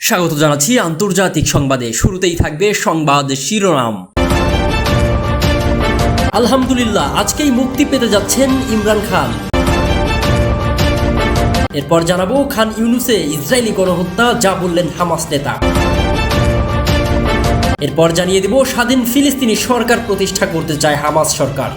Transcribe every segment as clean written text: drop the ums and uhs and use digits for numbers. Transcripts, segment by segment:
স্বাগত জানাচ্ছি আন্তর্জাতিক সংবাদে। শুরুতেই থাকবে সংবাদ শিরোনাম। আলহামদুলিল্লাহ, আজকেই মুক্তি পেতে যাচ্ছেন ইমরান খান। এরপর জানাবো খান ইউনুসে ইসরায়েলি গণহত্যা, যা বললেন হামাস নেতা। এরপর জানিয়ে দেব স্বাধীন ফিলিস্তিনি সরকার প্রতিষ্ঠা করতে চায় হামাস সরকার।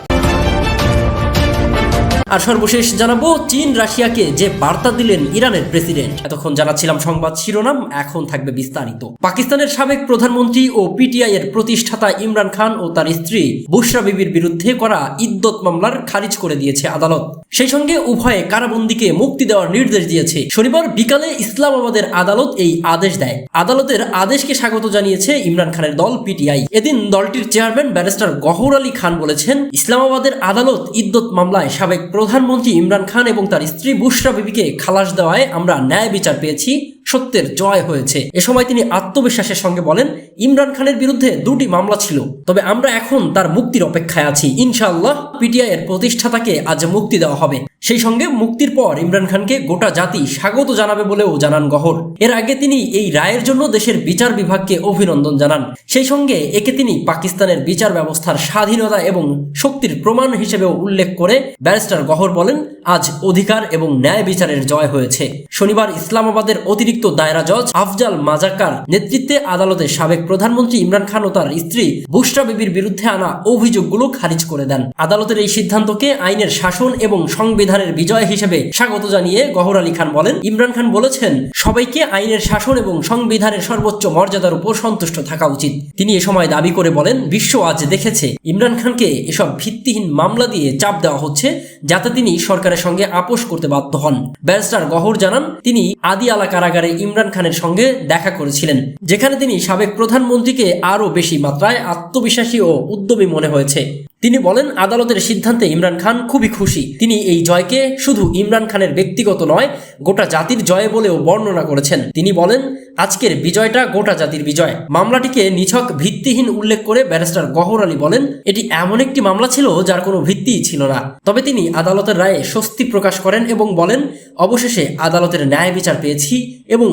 আর সর্বশেষ জানাবো চীন রাশিয়াকে যে বার্তা দিলেন ইরানের প্রেসিডেন্ট। এতক্ষণ জানাচ্ছিলাম সংবাদ শিরোনাম, এখন থাকবে বিস্তারিত। পাকিস্তানের সাবেক প্রধানমন্ত্রী ও পিটিআই এর প্রতিষ্ঠাতা ইমরান খান ও তার স্ত্রী বুশরা বিবির বিরুদ্ধে করা ইদ্যত মামলার খারিজ করে দিয়েছে আদালত। সেই সঙ্গে উভয়ে কারাবন্দীকে মুক্তি দেওয়ার নির্দেশ দিয়েছে। শনিবার বিকালে ইসলামাবাদের আদালত এই আদেশ দেয়। আদালতের আদেশকে স্বাগত জানিয়েছে ইমরান খানের দল পিটিআই। এদিন দলটির চেয়ারম্যান ব্যারিস্টার গহর আলী খান বলেছেন, ইসলামাবাদের আদালত ইদ্যত মামলায় সাবেক প্রধানমন্ত্রী ইমরান খান এবং তার স্ত্রী বুশরা বিবিকে খালাস দেওয়ায় আমরা ন্যায় বিচার পেয়েছি, সত্যের জয় হয়েছে। এ সময় তিনি আত্মবিশ্বাসের সঙ্গে বলেন, ইমরান খানের বিরুদ্ধে 2টি মামলা ছিল, তবে আমরা এখন তার মুক্তির অপেক্ষায় আছি। ইনশাআল্লাহ পিটিআই এর প্রতিষ্ঠাতাকে আজ মুক্তি দেওয়া হবে। সেই সঙ্গে মুক্তির পর ইমরান খানকে গোটা জাতি স্বাগত জানাবে বলেও জানান গহর। এর আগে তিনি এই রায়ের জন্য দেশের বিচার বিভাগকে অভিনন্দন জানান। সেই সঙ্গে একে তিনি পাকিস্তানের বিচার ব্যবস্থার স্বাধীনতা এবং শক্তির প্রমাণ হিসেবেও উল্লেখ করে ব্যারিস্টার গহর বলেন, আজ অধিকার এবং ন্যায় বিচারের জয় হয়েছে। শনিবার ইসলামাবাদের অতিরিক্ত দায়রা জজ আফজাল মাজাকার নেতৃত্বে আদালতে সাবেক প্রধানমন্ত্রী ইমরান খান ও তার স্ত্রী বুশরা বিবির বিরুদ্ধে আনা অভিযোগগুলো খারিজ করে দেন। আদালতের এই সিদ্ধান্তকে আইনের শাসন এবং সংবিধানের বিজয় হিসেবে স্বাগত জানিয়ে গহর আলী খান বলেন, ইমরান খান বলেছেন, সবাইকে আইনের শাসন এবং সংবিধানের সর্বোচ্চ মর্যাদার উপর সন্তুষ্ট থাকা উচিত। তিনি এ সময় দাবি করে বলেন, বিশ্ব আজ দেখেছে ইমরান খানকে এসব ভিত্তিহীন মামলা দিয়ে চাপ দেওয়া হচ্ছে, যাতে তিনি সরকারের সঙ্গে আপোষ করতে বাধ্য হন। ব্যারিস্টার গহর জানান, তিনি আদিয়ালা কারাগারে ইমরান খানের সঙ্গে দেখা করেছিলেন, যেখানে তিনি সাবেক প্রধানমন্ত্রীকে আরও বেশি মাত্রায় আত্মবিশ্বাসী ও উদ্যমী মনে হয়েছে। তিনি বলেন, আদালতের সিদ্ধান্তে ইমরান খান খুবই খুশি। তিনি এই জয়কে শুধু ইমরান খানের ব্যক্তিগত নয়, গোটা জাতির জয় বলেও বর্ণনা করেছেন। তিনি বলেন, আজকের বিজয়টা গোটা জাতির বিজয়। মামলাটিকে নিছক ভিত্তিহীন উল্লেখ করে ব্যারিস্টার গহর আলী বলেন, এটি এমন একটি মামলা ছিল যার কোনো ভিত্তিই ছিল না। তবে তিনি আদালতের রায়ে স্বস্তি প্রকাশ করেন এবং বলেন, অবশেষে আদালতের ন্যায় বিচার পেয়েছি এবং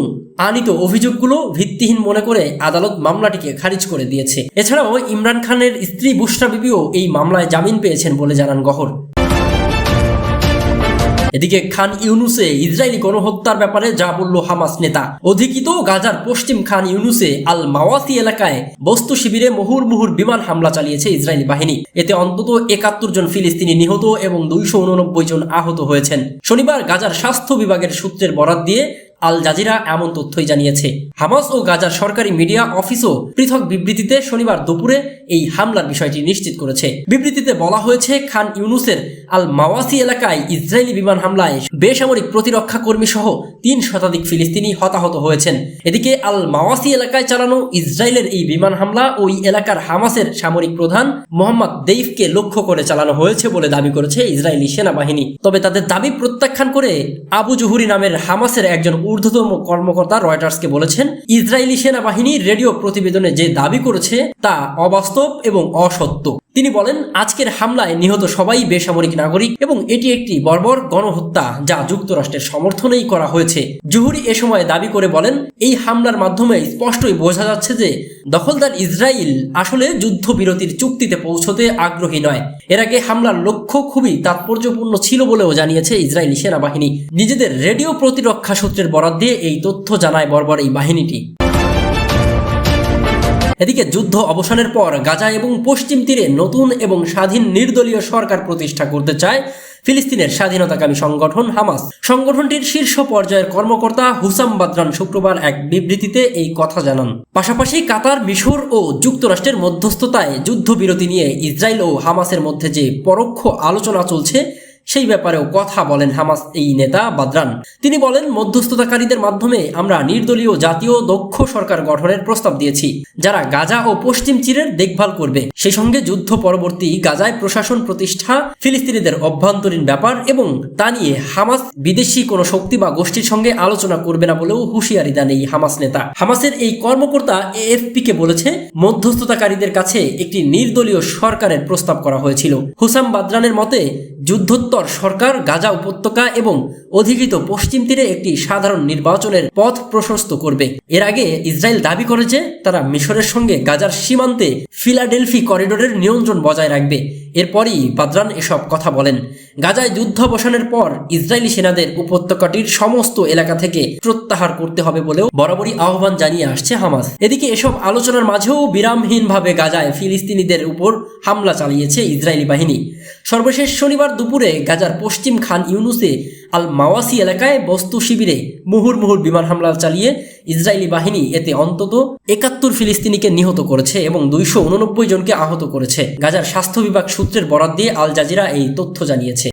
আনিত অভিযোগগুলো ভিত্তিহীন মনে করে আদালত মামলাটিকে খারিজ করে দিয়েছে। এছাড়াও ইমরান খানের স্ত্রী বুশরা বিবিও এই মামলায় জামিন পেয়েছেন বলে জানান গহর। এদিকে খান ইউনুসে ইসরায়েলি গণহত্যার ব্যাপারে যা বলল হামাস নেতা। অধিকৃত গাজার পশ্চিম খান ইউনুসে আল মাওয়াসি এলাকায় বস্তু শিবিরে মুহুর্মুহুর বিমান হামলা চালিয়েছে ইসরায়েলি বাহিনী। এতে অন্তত 71 জন ফিলিস্তিনি নিহত এবং 289 জন আহত হয়েছেন। শনিবার গাজার স্বাস্থ্য বিভাগের সূত্রের বরাত দিয়ে আল জাজিরা এমন তথ্যই জানিয়েছে। হামাস ও গাজার সরকারি মিডিয়া অফিসও পৃথক বিবৃতিতে শনিবার দুপুরে এই হামলার বিষয়টি নিশ্চিত করেছে। বিবৃতিতে বলা হয়েছে, খান ইউনুসের আল মাওয়াসি এলাকায় ইসরায়েলি বিমান হামলায় বেসামরিক প্রতিরক্ষা কর্মী সহ 3 শতাধিক ফিলিস্তিনি হতাহত হয়েছেন। এদিকে আল মাওয়াসি এলাকায় চালানো ইসরায়েলের এই বিমান হামলা ওই এলাকার হামাসের সামরিক প্রধান মোহাম্মদ দেইফকে লক্ষ্য করে চালানো হয়েছে বলে দাবি করেছে ইসরায়েলি সেনাবাহিনী। তবে তাদের দাবি প্রত্যাখ্যান করে আবু জুহুরি নামের হামাসের একজন ঊর্ধ্বতম কর্মকর্তা রয়টার্সকে বলেছেন, ইসরায়েলি সেনাবাহিনী রেডিও প্রতিবেদনে যে দাবি করেছে তা অবাস্তব এবং অসত্য। তিনি বলেন, আজকের হামলায় নিহত সবাই বেসামরিক নাগরিক এবং এটি একটি বর্বর গণহত্যা যা যুক্তরাষ্ট্রের সমর্থনেই করা হয়েছে। জুহুরি এ সময় দাবি করে বলেন, এই হামলার মাধ্যমে স্পষ্টই বোঝা যাচ্ছে যে দখলদার ইসরায়েল আসলে যুদ্ধবিরতির চুক্তিতে পৌঁছতে আগ্রহী নয়। এর আগে হামলার লক্ষ্য খুবই তাৎপর্যপূর্ণ ছিল বলেও জানিয়েছে ইসরায়েলি সেনাবাহিনী। নিজেদের রেডিও প্রতিরক্ষা সূত্রের বরাত দিয়ে এই তথ্য জানায় বর্বর এই বাহিনীটি। এদিকে যুদ্ধ অবসানের পর গাজা এবং পশ্চিম তীরে নতুন এবং স্বাধীন নির্দলীয় সরকার প্রতিষ্ঠা করতে চায় ফিলিস্তিনের স্বাধীনতাকামী সংগঠন হামাস। সংগঠনটির শীর্ষ পর্যায়ের কর্মকর্তা হুসাম বাদরান শুক্রবার এক বিবৃতিতে এই কথা জানান। পাশাপাশি কাতার, মিশর ও যুক্তরাষ্ট্রের মধ্যস্থতায় যুদ্ধবিরতি নিয়ে ইসরায়েল ও হামাসের মধ্যে যে পরোক্ষ আলোচনা চলছে সেই ব্যাপারেও কথা বলেন হামাস এই নেতা বাদরান। তিনি বলেন, মধ্যস্থতাকারীদের মাধ্যমে আমরা নির্দলীয় জাতীয় দক্ষ সরকার গঠনের প্রস্তাব দিয়েছি, যারা গাজা ও পশ্চিম তীরের দেখভাল করবে। সেই সঙ্গে যুদ্ধ পরবর্তী গাজায় প্রশাসন প্রতিষ্ঠা, ফিলিস্তিনিদের অভ্যন্তরীণ ব্যাপার এবং তা নিয়ে হামাস বিদেশি কোনো শক্তি বা গোষ্ঠীর সঙ্গে আলোচনা করবে না বলেও হুঁশিয়ারি দেন এই হামাস নেতা। হামাসের এই কর্মকর্তা এএফপিকে বলেছে, মধ্যস্থতাকারীদের কাছে একটি নির্দলীয় সরকারের প্রস্তাব করা হয়েছিল। হুসাম বাদরানের মতে, যুদ্ধোত্তর নিরন্তর সরকার গাজা উপত্যকা এবং অধিকৃত পশ্চিম তীরে একটি সাধারণ নির্বাচনের পথ প্রশস্ত করবে। এর আগে ইসরায়েল দাবি করে যে তারা মিশরের সঙ্গে গাজার সীমান্তে ফিলাডেলফি করিডোরের নিয়ন্ত্রণ বজায় রাখবে। এরপরই বাদরান এসব কথা বলেন। গাজায় যুদ্ধ অবসানের পর ইসরায়েলি সেনাদের উপত্যকাটির সমস্ত এলাকা থেকে প্রত্যাহার করতে হবে বলেও বরাবরই আহ্বান জানিয়ে আসছে হামাস। এদিকে এসব আলোচনার মাঝেও বিরামহীনভাবে গাজায় ফিলিস্তিনিদের উপর হামলা চালিয়েছে ইসরায়েলি বাহিনী। সর্বশেষ শনিবার দুপুরে গাজার পশ্চিম খান ইউনুসে আল মাওয়াসি এলাকায় বস্তু শিবিরে মুহুর্মুহুর বিমান হামলা চালিয়ে ইসরায়েলি বাহিনী এতে অন্তত ৭১ ফিলিস্তিনিকে নিহত করেছে এবং ২৮৯ জনকে আহত করেছে। গাজার স্বাস্থ্য বিভাগ সূত্রের বরাত দিয়ে আল জাজিরা এই তথ্য জানিয়েছে।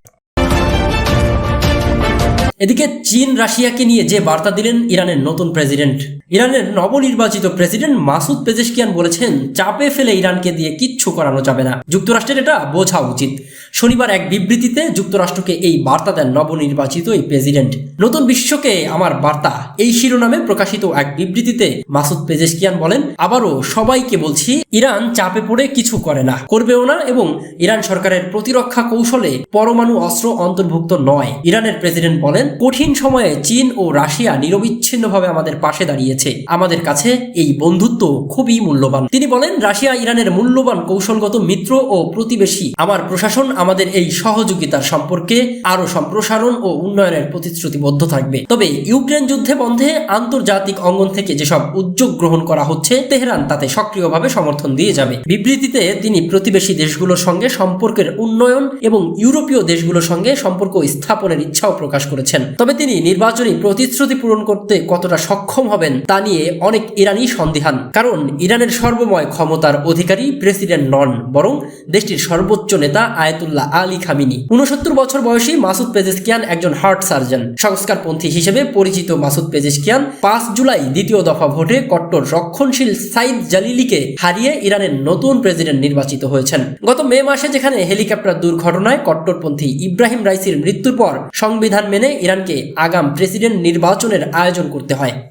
এদিকে চীন রাশিয়াকে নিয়ে যে বার্তা দিলেন ইরানের নতুন প্রেসিডেন্ট। ইরানের নবনির্বাচিত প্রেসিডেন্ট মাসুদ পেজেশকিয়ান বলেছেন, চাপে ফেলে ইরানকে দিয়ে কিচ্ছু করানো যাবে না, যুক্তরাষ্ট্রের এটা বোঝা উচিত। শনিবার এক বিবৃতিতে যুক্তরাষ্ট্রকে এই বার্তা দেন নবনির্বাচিত এই প্রেসিডেন্ট। নতুন বিশ্বকে আমার বার্তা, এই শিরোনামে প্রকাশিত এক বিবৃতিতে মাসুদ পেজেশকিয়ান বলেন, আবারও সবাইকে বলছি, ইরান চাপে পড়ে কিছু করে না, করবেও না এবং ইরান সরকারের প্রতিরক্ষা কৌশলে পরমাণু অস্ত্র অন্তর্ভুক্ত নয়। ইরানের প্রেসিডেন্ট বলেন, কঠিন সময়ে চীন ও রাশিয়া নিরবিচ্ছিন্নভাবে আমাদের পাশে দাঁড়িয়েছে, আমাদের কাছে এই বন্ধুত্ব খুবই মূল্যবান। তিনি বলেন, রাশিয়া ইরানের মূল্যবান কৌশলগত মিত্র ও প্রতিবেশী। আমার প্রশাসন আমাদের এই সহযোগিতার সম্পর্কে আরো সম্প্রসারণ ও উন্নয়নের প্রতিশ্রুতিবদ্ধ থাকবে। তবে ইউক্রেন যুদ্ধে বন্ধে আন্তর্জাতিক অঙ্গন থেকে যেসব উদ্যোগ গ্রহণ করা হচ্ছে, তেহরান তাতে সক্রিয়ভাবে সমর্থন দিয়ে যাবে। বিবৃতিতে তিনি প্রতিবেশী দেশগুলোর সঙ্গে সম্পর্কের উন্নয়ন এবং ইউরোপীয় দেশগুলোর সঙ্গে সম্পর্ক স্থাপনের ইচ্ছাও প্রকাশ করেছেন। তবে তিনি নির্বাচনী প্রতিশ্রুতি পূরণ করতে কতটা সক্ষম হবেন তা নিয়ে অনেক ইরানি সন্দিহান। কারণ ইরানের সর্বময় ক্ষমতার অধিকারী প্রেসিডেন্ট নন, বরং দেশটির সর্বোচ্চ নেতা আয়াতুল্লাহ আলী খামিনি। ৬৯ বছর বয়সী মাসুদ পেজেশকিয়ান একজন হার্ট সার্জন। সংস্কারপন্থী হিসেবে পরিচিত মাসুদ পেজেশকিয়ান ৫ জুলাই দ্বিতীয় দফা ভোটে কট্টর রক্ষণশীল সাইদ জালিলিকে হারিয়ে ইরানের নতুন প্রেসিডেন্ট নির্বাচিত হয়েছেন। গত মে মাসে যেখানে হেলিকপ্টার দুর্ঘটনায় কট্টরপন্থী ইব্রাহিম রাইসির মৃত্যুর পর সংবিধান মেনে ইরানকে আগাম প্রেসিডেন্ট নির্বাচনের আয়োজন করতে হয়।